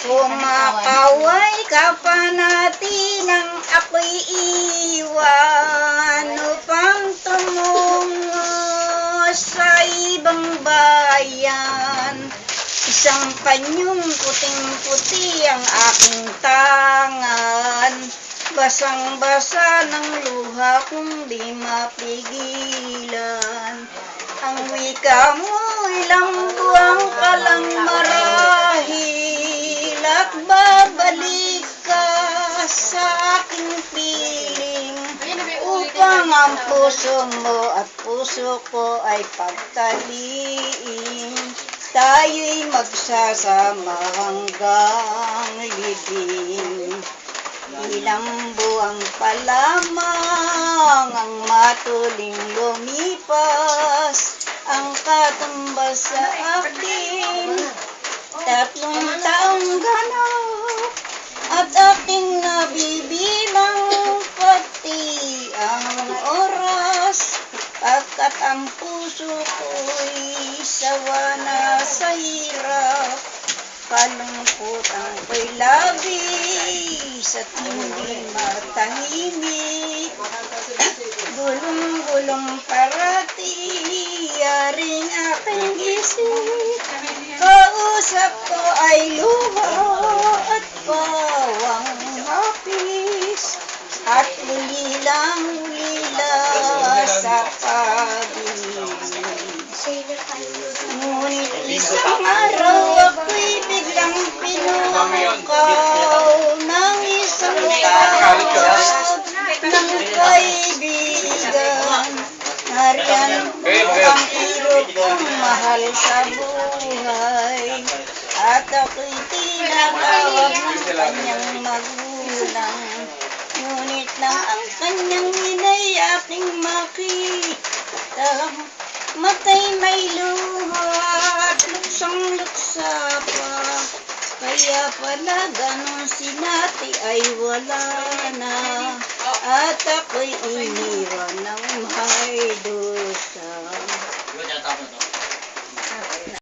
Kumakaway ka pa natin ang ako'y iwan upang tumungo sa ibang bayan. Isang panyong puting-puti ang aking tangan, basang-basa ng luha kong di mapigilan. Ang wika mo ilang buwang ka lang marahil at babalik ka sa aking piling upang ang puso mo at puso ko ay pagtaliin. Tayo'y magsasama hanggang libing. Ilang buwang pa lamang ang matuling lumipas, ang katumbas sa akin 3 taong ganap, at aking nabibilang pati ang oras, pagkat ang puso ko'y sawa na sa hirap. Kalungkutan ko'y labis at hindi matahimik. Gulong-gulong parati yaring aking isip. Kausap ko ay luha at bawang hapis, at ulilang-ulila sa pag-ibig. Ngunit isang araw ako'y biglang pinukaw ng isang tawag ng kaibigan. Nariyan ang hirap kong mahal sa buhay, at ako'y tinatawag ng kanyang magulang. Ngunit lang ang kanyang inay aking makita, matay may luha at luksang-luksa pa. Kaya pala ganon si Nati ay wala na, at ako'y iniwan ng may dusa.